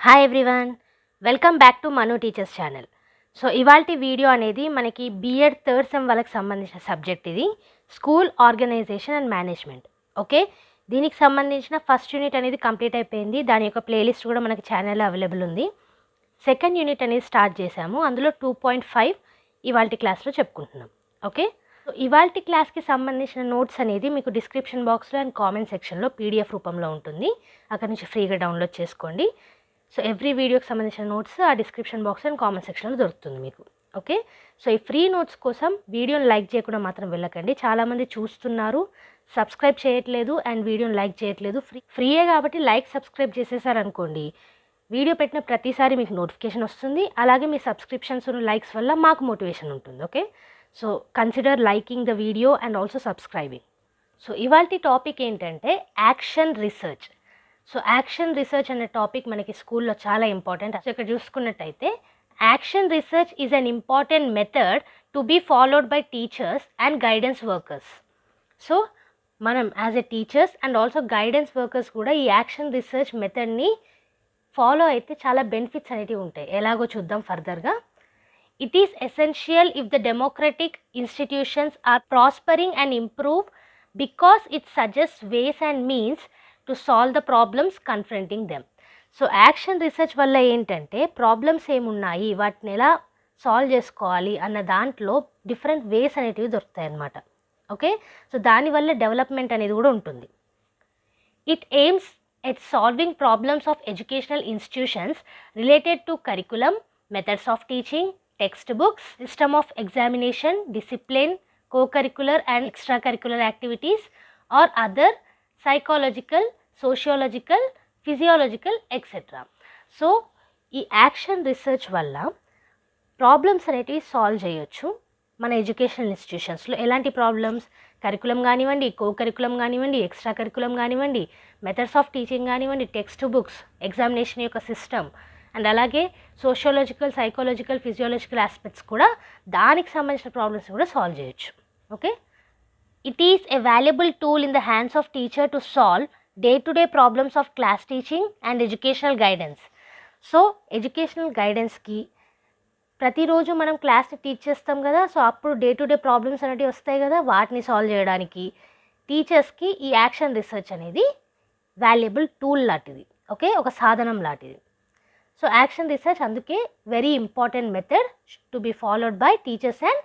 Hi everyone, welcome back to Manu teachers channel. So ఇవాల్టి video అనేది మనకి B.Ed థర్డ్ సెమ్ వాళ్ళకి సంబంధించిన సబ్జెక్ట్. ఇది school organisation and management. Okay, దీనికి సంబంధించిన ఫస్ట్ యూనిట్ అనేది కంప్లీట్ అయిపోయింది. దాని యొక్క ప్లేలిస్ట్ కూడా మనకి ఛానల్లో అవైలబుల్ ఉంది. సెకండ్ యూనిట్ అనేది స్టార్ట్ చేశాము. అందులో 2.5 ఇవాల్టి క్లాస్లో చెప్పుకుంటున్నాం. ఓకే, సో ఇవాల్టి క్లాస్కి సంబంధించిన నోట్స్ అనేది మీకు డిస్క్రిప్షన్ బాక్స్లో అండ్ కామెంట్ సెక్షన్లో PDF రూపంలో ఉంటుంది. అక్కడ నుంచి ఫ్రీగా డౌన్లోడ్ చేసుకోండి. సో ఎవ్రీ వీడియోకి సంబంధించిన నోట్స్ ఆ డిస్క్రిప్షన్ బాక్స్ అండ్ కామెంట్ సెక్షన్లో దొరుకుతుంది మీకు. ఓకే, సో ఈ ఫ్రీ నోట్స్ కోసం వీడియోని లైక్ చేయకుండా మాత్రం వెళ్ళకండి. చాలామంది చూస్తున్నారు, సబ్స్క్రైబ్ చేయట్లేదు అండ్ వీడియోని లైక్ చేయట్లేదు. ఫ్రీయే కాబట్టి లైక్ సబ్స్క్రైబ్ చేసేసారనుకోండి, వీడియో పెట్టిన ప్రతిసారి మీకు నోటిఫికేషన్ వస్తుంది. అలాగే మీ సబ్స్క్రిప్షన్స్ లైక్స్ వల్ల మాకు మోటివేషన్ ఉంటుంది. Okay, so consider liking the video and also subscribing. So ఇవాల్టి టాపిక్ ఏంటంటే action research. So action research అనే టాపిక్ మనకి స్కూల్లో చాలా ఇంపార్టెంట్. సో ఇక్కడ చూసుకున్నట్టయితే action research is an important method to be followed by teachers and guidance workers. So మనం as a teachers and also guidance workers కూడా ఈ యాక్షన్ రీసెర్చ్ మెథడ్ని ఫాలో అయితే చాలా బెనిఫిట్స్ అనేవి ఉంటాయి. ఎలాగో చూద్దాం ఫర్దర్గా. It is essential if the democratic institutions are prospering and improve because it suggest ways and means to solve the problems confronting them. So action research వల్ల ఏంటంటే ప్రాబ్లమ్స్ ఏమున్నాయి, వాటిని ఎలా సాల్వ్ చేసుకోవాలి అన్న దాంట్లో డిఫరెంట్ వేస్ అనేటివి దొరుకుతాయి అన్నమాట. ఓకే, సో దానివల్ల డెవలప్మెంట్ అనేది కూడా ఉంటుంది. It AIIMS at solving problems of educational institutions related to curriculum, methods of teaching, text books, system of examination, discipline, co-curricular and extracurricular activities or other psychological, sociological, physiological, etc. So ఈ action research వల్ల problems అనేటివి solve చేయొచ్చు మన educational ఇన్స్టిట్యూషన్స్లో. ఎలాంటి problems? Curriculum కానివ్వండి, curriculum కానివ్వండి, extra curriculum కానివ్వండి, methods of teaching కానివ్వండి, టెక్స్ట్ బుక్స్, ఎగ్జామినేషన్ యొక్క సిస్టమ్ అండ్ అలాగే సోషియాలజికల్, సైకాలజికల్, ఫిజియాలజికల్ ఆస్పెక్ట్స్ కూడా దానికి సంబంధించిన ప్రాబ్లమ్స్ కూడా సాల్వ్ చేయొచ్చు. Okay, it is a valuable tool in the hands of teacher to solve day-to-day problems of class teaching and educational guidance. So educational గైడెన్స్కి ప్రతిరోజు మనం క్లాస్ని teach చేస్తాం కదా, సో అప్పుడు డే-టు-డే ప్రాబ్లమ్స్ అనేవి వస్తాయి కదా, వాటిని సాల్వ్ చేయడానికి టీచర్స్కి ఈ యాక్షన్ రీసెర్చ్ అనేది వాల్యుబుల్ టూల్ లాంటిది. ఓకే, ఒక సాధనం లాంటిది. సో యాక్షన్ రీసెర్చ్ అందుకే very important method to be followed by teachers and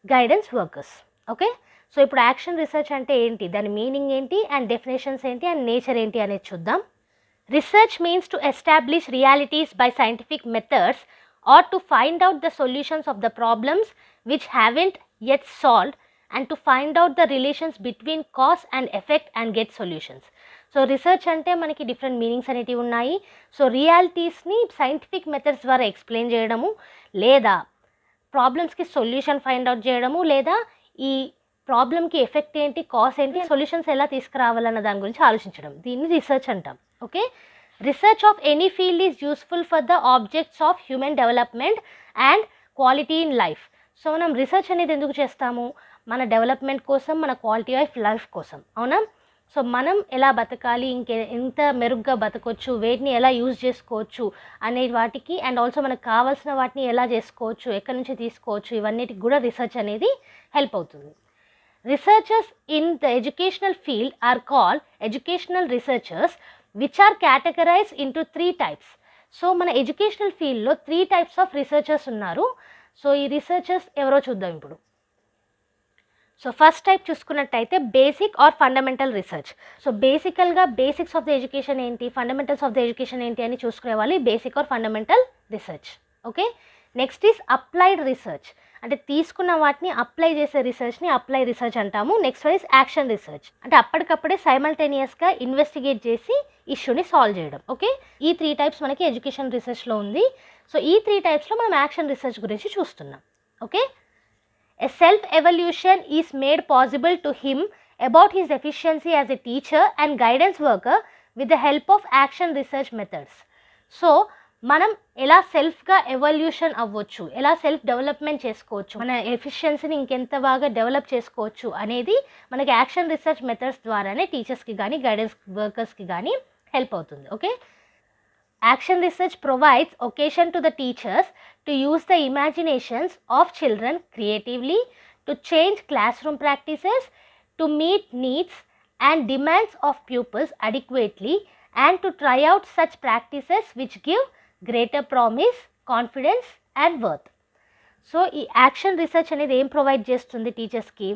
guidance workers. Okay, so ఇప్పుడు యాక్షన్ రీసెర్చ్ అంటే ఏంటి, దాని మీనింగ్ ఏంటి అండ్ డెఫినేషన్స్ ఏంటి అండ్ నేచర్ ఏంటి అనేది చూద్దాం. Research means to establish realities by scientific methods or to find out the solutions of the problems which haven't yet solved and to find out the relations between cause and effect and get solutions. So research అంటే మనకి different meanings అనేటివి ఉన్నాయి. So రియాలిటీస్ని scientific methods ద్వారా explain చేయడము, లేదా ప్రాబ్లమ్స్కి solution find out చేయడము, లేదా ఈ ప్రాబ్లమ్కి ఎఫెక్ట్ ఏంటి, కాజ్ ఏంటి, సొల్యూషన్స్ ఎలా తీసుకురావాలన్న దాని గురించి ఆలోచించడం, దీన్ని రీసెర్చ్ అంటాం. Okay, research of any field is useful for the objects of human development and quality in life. So మనం రీసెర్చ్ అనేది ఎందుకు చేస్తాము? మన డెవలప్మెంట్ కోసం, మన క్వాలిటీ ఆఫ్ లైఫ్ కోసం, అవునా? సో మనం ఎలా బతకాలి, ఎంత మెరుగ్గా బతకొచ్చు, వేటిని ఎలా యూజ్ చేసుకోవచ్చు అనే వాటికి, అండ్ ఆల్సో మనకు కావాల్సిన వాటిని ఎలా చేసుకోవచ్చు, ఎక్కడి నుంచి తీసుకోవచ్చు, ఇవన్నిటికి కూడా రీసెర్చ్ అనేది హెల్ప్ అవుతుంది. Researchers in the educational field are called educational researchers which are categorized into 3 types. So మన ఎడ్యుకేషనల్ ఫీల్డ్లో 3 types ఆఫ్ రీసెర్చర్స్ ఉన్నారు. సో ఈ రీసెర్చర్స్ ఎవరో చూద్దాం ఇప్పుడు. సో ఫస్ట్ టైప్ చూసుకున్నట్టయితే basic or fundamental research. So బేసికల్గా బేసిక్స్ ఆఫ్ ద ఎడ్యుకేషన్ ఏంటి, ఫండమెంటల్స్ ఆఫ్ ద ఎడ్యుకేషన్ ఏంటి అని చూసుకునే వాళ్ళు basic or fundamental research. Okay, next is applied research, అంటే తీసుకున్న వాటిని అప్లై చేసే రీసెర్చ్ని అప్లై రీసెర్చ్ అంటాము. Next one is action research, అంటే అప్పటికప్పుడే సైమల్టేనియస్గా ఇన్వెస్టిగేట్ చేసి ఇష్యూని సాల్వ్ చేయడం. ఓకే, ఈ 3 types మనకి ఎడ్యుకేషన్ రీసెర్చ్లో ఉంది. సో ఈ 3 typesలో మనం యాక్షన్ రీసెర్చ్ గురించి చూస్తున్నాం. Okay, a self-evaluation is made possible to him about his efficiency as a teacher and guidance worker with the help of action research methods. So మనం ఎలా సెల్ఫ్గా ఎవల్యూషన్ అవ్వచ్చు, ఎలా సెల్ఫ్ డెవలప్మెంట్ చేసుకోవచ్చు, మన ఎఫిషియన్సీని ఇంకెంత బాగా డెవలప్ చేసుకోవచ్చు అనేది మనకి యాక్షన్ రీసెర్చ్ మెథడ్స్ ద్వారానే టీచర్స్కి కానీ గైడెన్స్ వర్కర్స్కి కానీ హెల్ప్ అవుతుంది. Okay, Action research provides occasion to the teachers to use the imaginations of children creatively, to change classroom practices, to meet needs and demands of pupils adequately, and to try out such practices which give greater promise, confidence and worth. So ఈ action research అనేది ఏం provide చేస్తుంది టీచర్స్కి?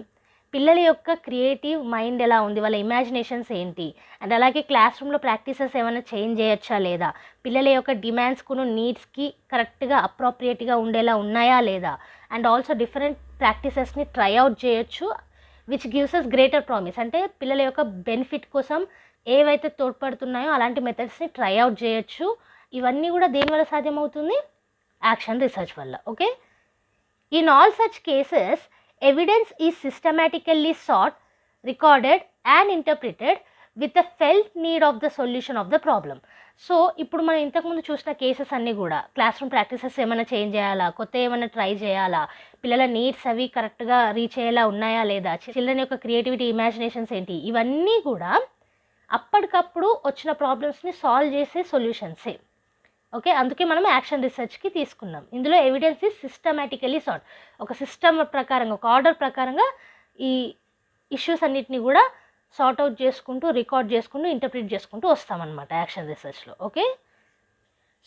పిల్లల యొక్క creative mind ఎలా ఉంది, వాళ్ళ ఇమాజినేషన్స్ ఏంటి, అండ్ అలాగే క్లాస్ రూమ్లో ప్రాక్టీసెస్ ఏమైనా చేంజ్ చేయొచ్చా లేదా, పిల్లల యొక్క డిమాండ్స్కును నీడ్స్కి కరెక్ట్గా అప్రోప్రియేట్గా ఉండేలా ఉన్నాయా లేదా, అండ్ ఆల్సో డిఫరెంట్ ప్రాక్టీసెస్ని ట్రై అవుట్ చేయొచ్చు which gives us greater promise. అంటే పిల్లల యొక్క బెనిఫిట్ కోసం ఏవైతే తోడ్పడుతున్నాయో అలాంటి మెథడ్స్ని ట్రై అవుట్ చేయొచ్చు. ఇవన్నీ కూడా దేనివల్ల సాధ్యమవుతుంది? యాక్షన్ రీసెర్చ్ వల్ల. Okay, in all such cases evidence is systematically sought, recorded and interpreted with the felt need of the solution of the problem. So ఇప్పుడు మనం ఇంతకుముందు చూసిన కేసెస్ అన్నీ కూడా క్లాస్ రూమ్ ప్రాక్టీసెస్ ఏమైనా చేంజ్ చేయాలా, కొత్త ఏమైనా ట్రై చేయాలా, పిల్లల నీడ్స్ అవి కరెక్ట్గా రీచ్ అయ్యేలా ఉన్నాయా లేదా, చిల్డ్రన్ యొక్క క్రియేటివిటీ ఇమాజినేషన్స్ ఏంటి, ఇవన్నీ కూడా అప్పటికప్పుడు వచ్చిన ప్రాబ్లమ్స్ని సాల్వ్ చేసే సొల్యూషన్సే. ఓకే, అందుకే మనం యాక్షన్ రీసెర్చ్కి తీసుకున్నాం. ఇందులో ఎవిడెన్స్ ఈజ్ సిస్టమేటికలీ సార్ట్, ఒక సిస్టమ్ ప్రకారంగా, ఒక ఆర్డర్ ప్రకారంగా ఈ ఇష్యూస్ అన్నిటిని కూడా సార్ట్ అవుట్ చేసుకుంటూ, రికార్డ్ చేసుకుంటూ, ఇంటర్ప్రిట్ చేసుకుంటూ వస్తామన్నమాట యాక్షన్ రీసెర్చ్లో. ఓకే,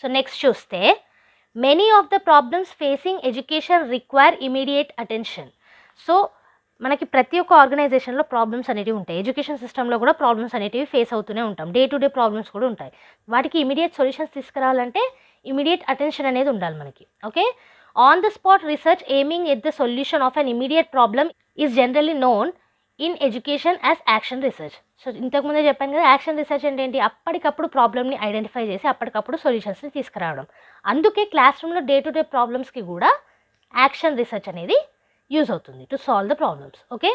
సో నెక్స్ట్ చూస్తే many of the problems facing education require immediate attention. So మనకి ప్రతి ఒక్క ఆర్గనైజేషన్లో ప్రాబ్లమ్స్ అనేటివి ఉంటాయి. ఎడ్యుకేషన్ సిస్టంలో కూడా ప్రాబ్లమ్స్ అనేటివి ఫేస్ అవుతూనే ఉంటాం. డే టు డే ప్రాబ్లమ్స్ కూడా ఉంటాయి. వాటికి ఇమీడియట్ సొల్యూషన్స్ తీసుకురావాలంటే ఇమీడియట్ అటెన్షన్ అనేది ఉండాలి మనకి. Okay, on the spot research aiming at the solution of an immediate problem is generally known in education as action research. So ఇంతకుముందే చెప్పాను కదా, యాక్షన్ రీసెర్చ్ అంటే ఏంటి? అప్పటికప్పుడు ప్రాబ్లమ్ని ఐడెంటిఫై చేసి అప్పటికప్పుడు సొల్యూషన్స్ని తీసుకురావడం. అందుకే క్లాస్ రూమ్లో డే టు డే ప్రాబ్లమ్స్కి కూడా యాక్షన్ రీసెర్చ్ అనేది యూజ్ అవుతుంది to solve the problems. Okay,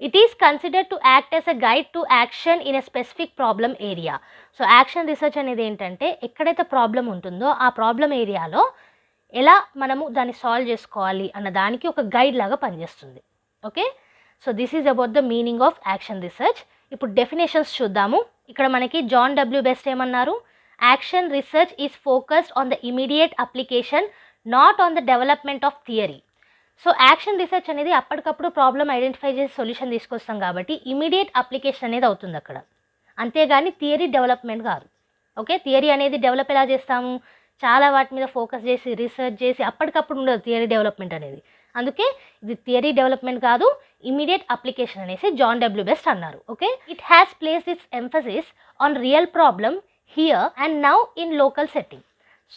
it is considered to act as a guide to action in a specific problem area. So action research అనేది ఏంటంటే ఎక్కడైతే ప్రాబ్లం ఉంటుందో ఆ problem ఏరియాలో ఎలా మనము దాన్ని సాల్వ్ చేసుకోవాలి అన్న దానికి ఒక గైడ్ లాగా పనిచేస్తుంది. Okay, so this is about the meaning of action research. ఇప్పుడు డెఫినేషన్స్ చూద్దాము. ఇక్కడ మనకి జాన్ డబ్ల్యూ బెస్ట్ ఏమన్నారు? Action research is focused on the immediate application, not on the development of theory. So action research అనేది అప్పటికప్పుడు problem identify చేసి solution తీసుకొస్తాం కాబట్టి ఇమీడియట్ అప్లికేషన్ అనేది అవుతుంది అక్కడ, అంతేగాని థియరీ డెవలప్మెంట్ కాదు. ఓకే, థియరీ అనేది డెవలప్ ఎలా చేస్తాము? చాలా వాటి మీద ఫోకస్ చేసి రీసెర్చ్ చేసి అప్పటికప్పుడు ఉండదు థియరీ డెవలప్మెంట్ అనేది. అందుకే ఇది థియరీ డెవలప్మెంట్ కాదు, ఇమీడియట్ అప్లికేషన్ అనేసి జాన్ డబ్ల్యూ బెస్ట్ అన్నారు. Okay, it has placed it's emphasis on real problem here and now in local setting.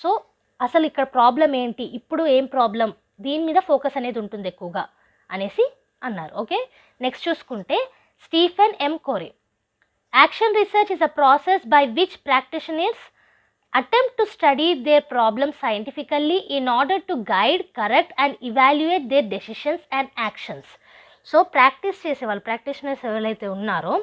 So అసలు ఇక్కడ ప్రాబ్లం ఏంటి, ఇప్పుడు ఏం ప్రాబ్లం, దీని మీద ఫోకస్ అనేది ఉంటుంది ఎక్కువగా అనేసి అన్నారు. ఓకే, నెక్స్ట్ చూసుకుంటే స్టీఫెన్ ఎం కోరే, action research is a process by which practitioners attempt to study their problems scientifically in order to guide, correct and evaluate their decisions and actions. So practice చేసేవాళ్ళు, practitioners ఎవరైతే ఉన్నారో,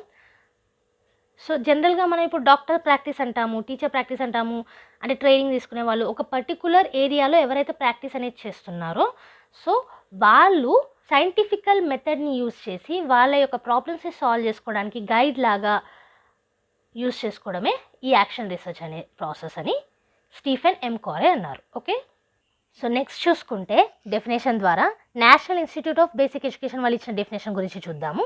so జనరల్గా మనం ఇప్పుడు doctor practice అంటాము, teacher practice అంటాము, అంటే training తీసుకునే వాళ్ళు ఒక పర్టికులర్ ఏరియాలో ఎవరైతే ప్రాక్టీస్ అనేది చేస్తున్నారో సో వాళ్ళు సైంటిఫికల్ మెథడ్ని యూజ్ చేసి వాళ్ళ యొక్క ప్రాబ్లమ్స్ని సాల్వ్ చేసుకోవడానికి గైడ్ లాగా యూజ్ చేసుకోవడమే ఈ యాక్షన్ రీసెర్చ్ అనే ప్రాసెస్ అని స్టీఫెన్ ఎం కోరే అన్నారు. ఓకే, సో నెక్స్ట్ చూసుకుంటే డెఫినేషన్ ద్వారా national Institute of Basic education వాళ్ళు ఇచ్చిన డెఫినేషన్ గురించి చూద్దాము.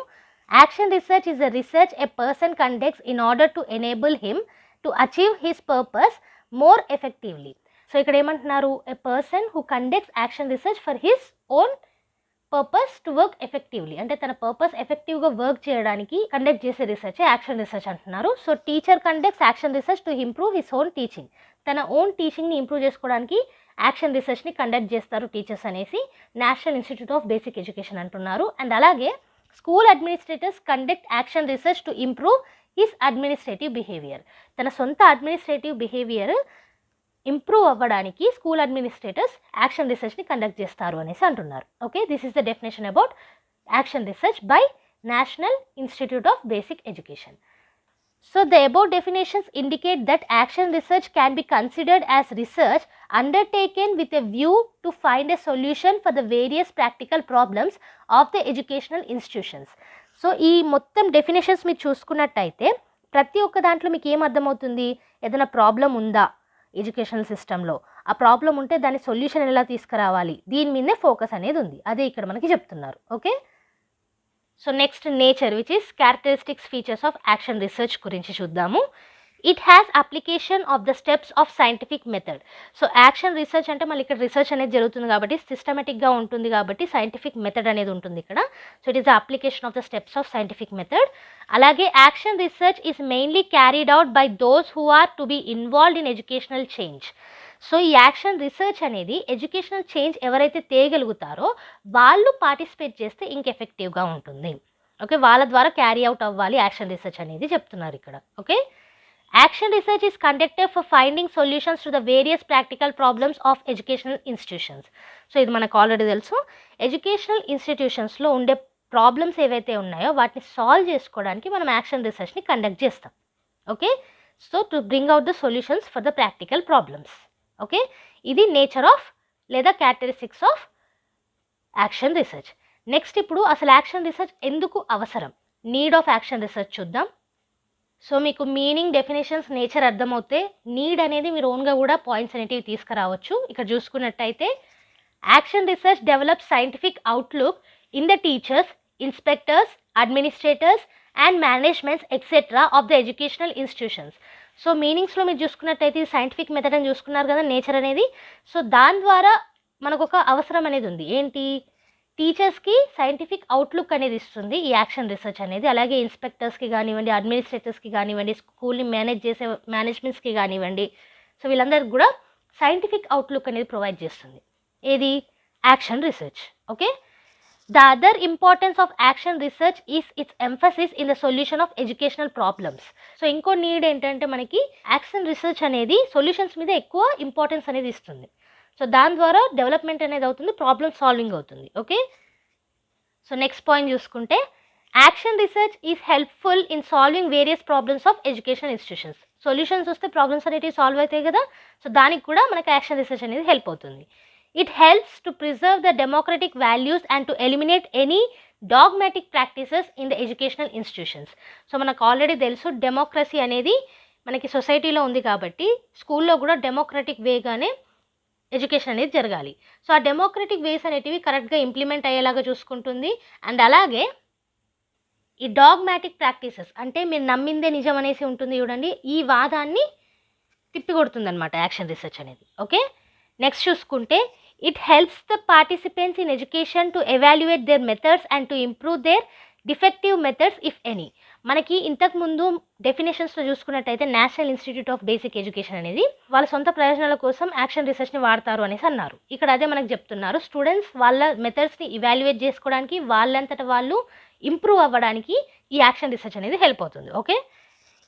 Action research is a research a person conducts in order to enable him to achieve his purpose more effectively. So ఇక్కడ ఏమంటున్నారు? A person who conducts action research for his own purpose to work effectively, అంటే తన purpose ఎఫెక్టివ్గా work చేయడానికి conduct చేసే research action research అంటున్నారు. So teacher conducts action research to improve his own teaching, తన own టీచింగ్ని improve చేసుకోవడానికి action రీసెర్చ్ని conduct చేస్తారు teachers అనేసి national Institute of Basic education అంటున్నారు. అండ్ అలాగే school administrators conduct action research to improve his administrative behaviour, తన సొంత administrative behaviour improve అవ్వడానికి school administrators action రీసెర్చ్ని conduct చేస్తారు అనేసి అంటున్నారు. Okay, this is the definition about action research by national Institute of Basic education. So the above definitions indicate that action research can be considered as research undertaken with a view to find a solution for the various practical problems of the educational institutions. So ఈ మొత్తం definitions మీరు చూసుకున్నట్టయితే ప్రతి ఒక్క దాంట్లో మీకు ఏం అర్థమవుతుంది? ఏదైనా ప్రాబ్లం ఉందా, ఎడ్యుకేషనల్ సిస్టంలో, ఆ ప్రాబ్లం ఉంటే దాని సొల్యూషన్ ఎలా తీసుకురావాలి, దీని మీదే ఫోకస్ అనేది ఉంది. అదే ఇక్కడ మనకి చెప్తున్నారు. Okay, so next nature which is characteristics features of action research గురించి చూద్దాము. It has application of the steps of scientific method. So action research అంటే మళ్ళీ ఇక్కడ రీసెర్చ్ అనేది జరుగుతుంది కాబట్టి సిస్టమేటిక్గా ఉంటుంది కాబట్టి సైంటిఫిక్ మెథడ్ అనేది ఉంటుంది ఇక్కడ. So it is the application of the steps of scientific method. అలాగే action research is mainly carried out by those who are to be involved in educational change. So ఈ యాక్షన్ రీసెర్చ్ అనేది educational change ఎవరైతే తేగలుగుతారో వాళ్ళు participate చేస్తే ఇంకెఫెక్టివ్గా ఉంటుంది. Okay, వాళ్ళ ద్వారా క్యారీ అవుట్ అవ్వాలి యాక్షన్ రీసెర్చ్ అనేది చెప్తున్నారు ఇక్కడ. Okay, action research is conducted for finding solutions to the various practical problems of educational institutions. So ఇది మనకు ఆల్రెడీ తెలుసు. ఎడ్యుకేషనల్ ఇన్స్టిట్యూషన్స్లో ఉండే ప్రాబ్లమ్స్ ఏవైతే ఉన్నాయో వాటిని సాల్వ్ చేసుకోవడానికి మనం యాక్షన్ రీసెర్చ్ని కండక్ట్ చేస్తాం. Okay, so to bring out the solutions for the practical problems. Okay, ఇది నేచర్ ఆఫ్ లేదా characteristics of action research. Next ఇప్పుడు అసలు యాక్షన్ రీసెర్చ్ ఎందుకు అవసరం, నీడ్ ఆఫ్ యాక్షన్ రీసెర్చ్ చూద్దాం. సో మీకు మీనింగ్, డెఫినేషన్స్, నేచర్ అర్థమవుతే నీడ్ అనేది మీరు ఓన్గా కూడా పాయింట్స్ అనేటివి తీసుకురావచ్చు. ఇక్కడ చూసుకున్నట్టయితే action research develop scientific outlook in the teachers, inspectors, administrators and managements etcetera of the educational institutions. So మీనింగ్స్లో మీరు చూసుకున్నట్టయితే సైంటిఫిక్ మెథడ్ అని చూసుకున్నారు కదా, నేచర్ అనేది. సో దాని ద్వారా మనకు ఒక అవసరం అనేది ఉంది. ఏంటి, టీచర్స్కి సైంటిఫిక్ అవుట్లుక్ అనేది ఇస్తుంది ఈ యాక్షన్ రీసెర్చ్ అనేది. అలాగే ఇన్స్పెక్టర్స్కి కానివ్వండి, అడ్మినిస్ట్రేటర్స్కి కానివ్వండి, స్కూల్ని మేనేజ్ చేసే మేనేజ్మెంట్స్కి కానివ్వండి, సో వీళ్ళందరికీ కూడా సైంటిఫిక్ అవుట్లుక్ అనేది ప్రొవైడ్ చేస్తుంది ఏది, action research. Okay, the other importance of action research is it's emphasis in the solution of educational problems. So ఇంకో నీడ్ ఏంటంటే మనకి యాక్షన్ రీసెర్చ్ అనేది సొల్యూషన్స్ మీద ఎక్కువ ఇంపార్టెన్స్ అనేది ఇస్తుంది. సో దాని ద్వారా డెవలప్మెంట్ అనేది అవుతుంది, ప్రాబ్లమ్ సాల్వింగ్ అవుతుంది. ఓకే, సో నెక్స్ట్ పాయింట్ చూసుకుంటే action research is helpful in solving various problems of education institutions. Solutions వస్తే ప్రాబ్లమ్స్ అనేవి సాల్వ్ అవుతాయి కదా, సో దానికి కూడా మనకి యాక్షన్ రీసెర్చ్ అనేది హెల్ప్ అవుతుంది. It helps to preserve the democratic values and to eliminate any dogmatic practices in the educational institutions. So మనకు ఆల్రెడీ తెలుసు డెమోక్రసీ అనేది మనకి సొసైటీలో ఉంది కాబట్టి స్కూల్లో కూడా డెమోక్రటిక్ వేగానే ఎడ్యుకేషన్ అనేది జరగాలి. సో ఆ డెమోక్రటిక్ వేస్ అనేటివి కరెక్ట్గా ఇంప్లిమెంట్ అయ్యేలాగా చూసుకుంటుంది. అండ్ అలాగే ఈ డాగ్మాటిక్ ప్రాక్టీసెస్ అంటే మీరు నమ్మిందే నిజం అనేసి ఉంటుంది చూడండి, ఈ వాదాన్ని తిప్పికొడుతుంది అనమాట యాక్షన్ రీసెర్చ్ అనేది. ఓకే, నెక్స్ట్ చూసుకుంటే it helps the participants in education to evaluate their methods and to improve their defective methods if any. మనకి ఇంతకుముందు డెఫినేషన్స్లో చూసుకున్నట్టయితే National Institute of Basic Education అనేది వాళ్ళ సొంత ప్రయోజనాల కోసం యాక్షన్ రీసెర్చ్ని వాడతారు అనేసి అన్నారు. ఇక్కడ అదే మనకు చెప్తున్నారు, స్టూడెంట్స్ వాళ్ళ మెథడ్స్ని ఇవాల్యుయేట్ చేసుకోవడానికి, వాళ్ళంతట వాళ్ళు ఇంప్రూవ్ అవ్వడానికి ఈ యాక్షన్ రీసెర్చ్ అనేది హెల్ప్ అవుతుంది. Okay,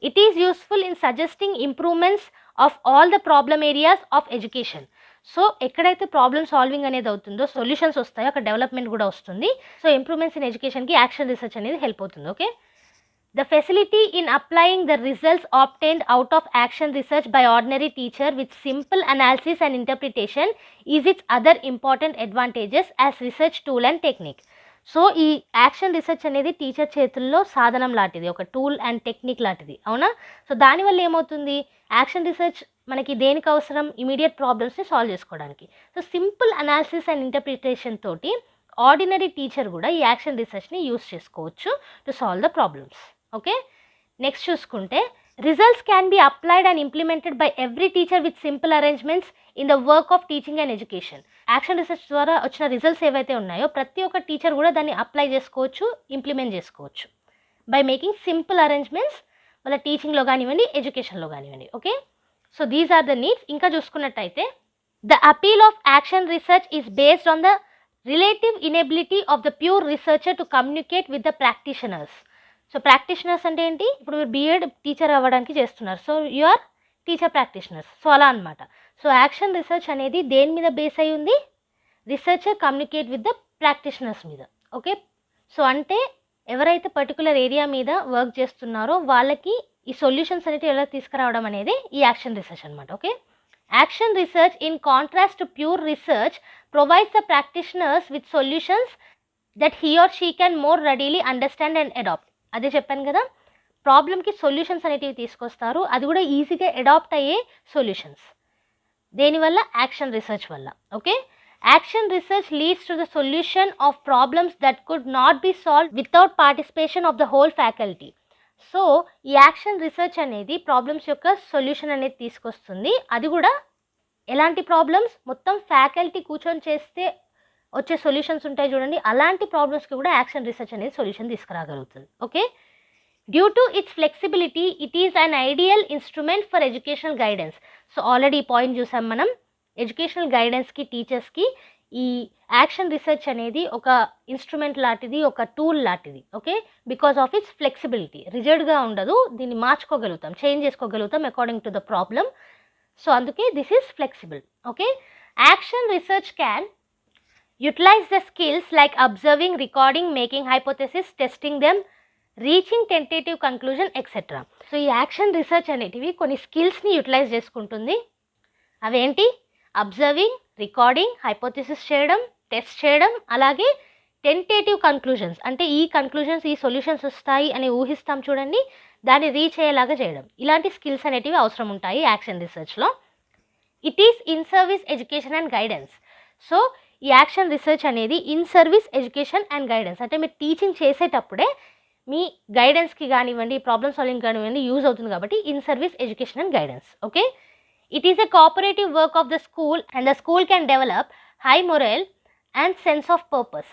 it is useful in suggesting improvements of all the problem areas of education. So ఎక్కడైతే ప్రాబ్లమ్ సాల్వింగ్ అనేది అవుతుందో సొల్యూషన్స్ వస్తాయో అక్కడ డెవలప్మెంట్ కూడా వస్తుంది. సో ఇంప్రూవ్మెంట్స్ ఇన్ ఎడ్యుకేషన్కి యాక్షన్ రీసెర్చ్ అనేది హెల్ప్ అవుతుంది. Okay, the facility in applying the results obtained out of action research by ordinary teacher with simple analysis and interpretation is its other important advantages as research tool and technique. So ఈ action research అనేది teacher చేతుల్లో సాధనం లాంటిది, ఒక tool and technique లాంటిది, అవునా. So దానివల్ల ఏమవుతుంది, యాక్షన్ రీసెర్చ్ మనకి దేనికి అవసరం, ఇమీడియట్ ప్రాబ్లమ్స్ని సాల్వ్ చేసుకోవడానికి. So simple analysis and interpretation తోటి ఆర్డినరీ టీచర్ కూడా ఈ యాక్షన్ రీసెర్చ్ని యూస్ చేసుకోవచ్చు to solve the problems. Okay, next చూసుకుంటే results can be applied and implemented by every teacher with simple arrangements in the work of teaching and education. Action research ద్వారా వచ్చిన results ఏవైతే ఉన్నాయో ప్రతి ఒక్క టీచర్ కూడా దాన్ని అప్లై చేసుకోవచ్చు, ఇంప్లిమెంట్ చేసుకోవచ్చు బై మేకింగ్ సింపుల్ అరేంజ్మెంట్స్ వాళ్ళ టీచింగ్లో కానివ్వండి, ఎడ్యుకేషన్లో కానివ్వండి. Okay, so these are the needs. ఇంకా చూసుకున్నట్టయితే the appeal of action research is based on the relative inability of the pure researcher to communicate with the practitioners. So practitioners అంటే ఏంటి, ఇప్పుడు మీరు B.Ed టీచర్ అవ్వడానికి చేస్తున్నారు, so you are teacher practitioners. So అలా అనమాట. సో యాక్షన్ రీసెర్చ్ అనేది దేని మీద బేస్ అయి ఉంది, researcher communicate with the practitioners మీద. ఓకే, సో అంటే ఎవరైతే పర్టికులర్ ఏరియా మీద వర్క్ చేస్తున్నారో వాళ్ళకి ఈ సొల్యూషన్స్ అనేవి ఎలా తీసుకురావడం అనేది ఈ యాక్షన్ రీసెర్చ్ అనమాట. Okay, action research in contrast to pure research provides the practitioners with solutions that he or she can more readily understand and adapt. అదే చెప్పాను కదా, ప్రాబ్లమ్కి సొల్యూషన్స్ అనేటివి తీసుకొస్తారు, అది కూడా ఈజీగా అడాప్ట్ అయ్యే సొల్యూషన్స్. దేనివల్ల? యాక్షన్ రీసెర్చ్ వల్ల. Okay, action research leads to the solution of problems that could not be solve without participation of the whole faculty. So ఈ యాక్షన్ రీసెర్చ్ అనేది ప్రాబ్లమ్స్ యొక్క సొల్యూషన్ అనేది తీసుకొస్తుంది. అది కూడా ఎలాంటి ప్రాబ్లమ్స్? మొత్తం ఫ్యాకల్టీ కూర్చొని చేస్తే వచ్చే సొల్యూషన్స్ ఉంటాయి చూడండి, అలాంటి ప్రాబ్లమ్స్కి కూడా యాక్షన్ రీసెర్చ్ అనేది సొల్యూషన్ తీసుకురాగలుగుతుంది. Okay, due to its flexibility it is an ideal instrument for educational guidance. So already ఈ పాయింట్ చూసాం మనం, ఎడ్యుకేషనల్ గైడెన్స్కి, టీచర్స్కి ఈ యాక్షన్ రీసెర్చ్ అనేది ఒక ఇన్స్ట్రుమెంట్ లాంటిది, ఒక టూల్ లాంటిది. Okay, because of its flexibility, రిజిడ్గా ఉండదు, దీన్ని మార్చుకోగలుగుతాం, చేంజ్ చేసుకోగలుగుతాం according to the problem. So అందుకే this is flexible. Okay, action research can utilize the skills like observing, recording, making hypothesis, testing them, reaching tentative conclusion etcetera. So ఈ action research అనేటివి కొన్ని స్కిల్స్ని యూటిలైజ్ చేసుకుంటుంది. అవేంటి? Observing, recording, hypothesis చేయడం, test చేయడం, అలాగే టెంటేటివ్ కన్క్లూజన్స్ అంటే ఈ కన్క్లూజన్స్, ఈ సొల్యూషన్స్ వస్తాయి అని ఊహిస్తాం చూడండి, దాన్ని రీచ్ అయ్యేలాగా చేయడం. ఇలాంటి స్కిల్స్ అనేటివి అవసరం ఉంటాయి యాక్షన్ రీసెర్చ్లో. It is in service education and guidance. So ఈ యాక్షన్ రీసెర్చ్ అనేది in service education and guidance అంటే మీరు టీచింగ్ చేసేటప్పుడే మీ గైడెన్స్కి కానివ్వండి, ప్రాబ్లమ్ సాల్వింగ్ కానివ్వండి యూజ్ అవుతుంది కాబట్టి in service education and guidance. Okay, it is a cooperative work of the school and the school can develop high moral and sense of purpose.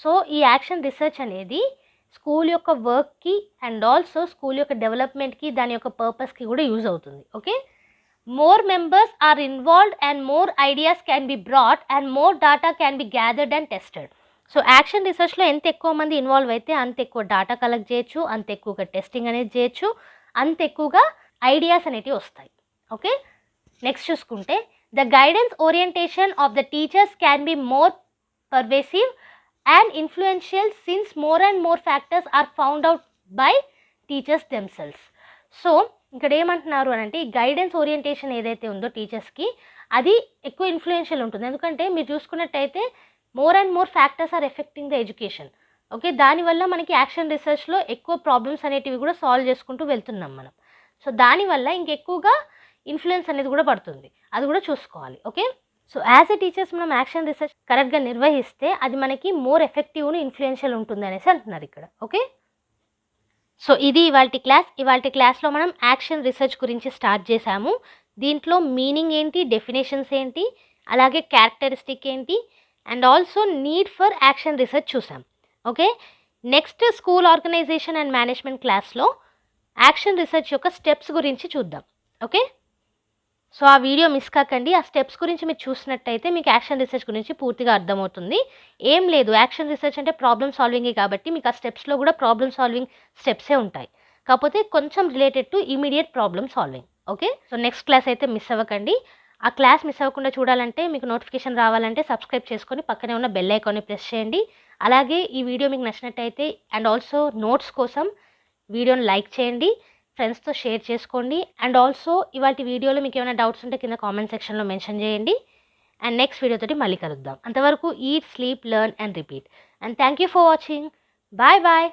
So ఈ action research అనేది school యొక్క వర్క్కి and also school యొక్క డెవలప్మెంట్కి, దాని యొక్క పర్పస్కి కూడా యూజ్ అవుతుంది. Okay, more members are involved and more ideas can be brought and more data can be gathered and tested. So action రీసెర్చ్లో ఎంత ఎక్కువ మంది ఇన్వాల్వ్ అయితే అంత ఎక్కువ డేటా కలెక్ట్ చేయొచ్చు, అంత ఎక్కువగా టెస్టింగ్ అనేది చేయొచ్చు, అంత ఎక్కువగా ఐడియాస్ అనేటివి వస్తాయి. ఓకే, నెక్స్ట్ చూసుకుంటే the guidance orientation of the teachers can be more pervasive and influential since more and more factors are found out by teachers themselves. So ఇక్కడ ఏమంటున్నారు అని అంటే, ఈ గైడెన్స్ ఓరియంటేషన్ ఏదైతే ఉందో టీచర్స్కి అది ఎక్కువ ఇన్ఫ్లుయెన్షియల్ ఉంటుంది. ఎందుకంటే మీరు చూసుకున్నట్టయితే more and more factors are affecting the education. Okay, దానివల్ల మనకి యాక్షన్ రీసెర్చ్లో ఎక్కువ ప్రాబ్లమ్స్ అనేటివి కూడా సాల్వ్ చేసుకుంటూ వెళ్తున్నాం మనం. సో దానివల్ల ఇంకెక్కువగా ఇన్ఫ్లుయెన్స్ అనేది కూడా పడుతుంది, అది కూడా చూసుకోవాలి. Okay, so as a teachers మనం యాక్షన్ రీసెర్చ్ కరెక్ట్గా నిర్వహిస్తే అది మనకి మోర్ ఎఫెక్టివ్ను ఇన్ఫ్లుయెన్షియల్ ఉంటుంది అనేసి అంటున్నారు ఇక్కడ. ఓకే, సో ఇది ఇవాల్టి క్లాస్లో మనం యాక్షన్ రీసెర్చ్ గురించి స్టార్ట్ చేసాము. దీంట్లో మీనింగ్ ఏంటి, డెఫినేషన్స్ ఏంటి, అలాగే క్యారెక్టరిస్టిక్ ఏంటి and also need for action research చూసాం. Okay, next school organisation and management క్లాస్లో యాక్షన్ రీసెర్చ్ యొక్క స్టెప్స్ గురించి చూద్దాం. ఓకే, సో ఆ వీడియో మిస్ కాకండి. ఆ స్టెప్స్ గురించి మీరు చూసినట్టయితే మీకు యాక్షన్ రీసెర్చ్ గురించి పూర్తిగా అర్థమవుతుంది. ఏం లేదు, యాక్షన్ రీసెర్చ్ అంటే ప్రాబ్లమ్ సాల్వింగే కాబట్టి మీకు ఆ స్టెప్స్లో కూడా ప్రాబ్లమ్ సాల్వింగ్ స్టెప్సే ఉంటాయి, కాకపోతే కొంచెం related to immediate problem solving. Okay, so next class అయితే మిస్ అవ్వకండి. ఆ క్లాస్ మిస్ అవ్వకుండా చూడాలంటే, మీకు నోటిఫికేషన్ రావాలంటే సబ్స్క్రైబ్ చేసుకొని పక్కనే ఉన్న బెల్ ఐకాన్ని ప్రెస్ చేయండి. అలాగే ఈ వీడియో మీకు నచ్చినట్టయితే అండ్ ఆల్సో నోట్స్ కోసం వీడియోని లైక్ చేయండి, ఫ్రెండ్స్తో షేర్ చేసుకోండి అండ్ ఆల్సో ఇవాటి వీడియోలో మీకు ఏమైనా డౌట్స్ ఉంటే కింద కామెంట్ సెక్షన్లో మెన్షన్ చేయండి. అండ్ నెక్స్ట్ వీడియోతోటి మళ్ళీ కలుద్దాం. అంతవరకు eat, sleep, learn and repeat. And thank you for watching. Bye bye.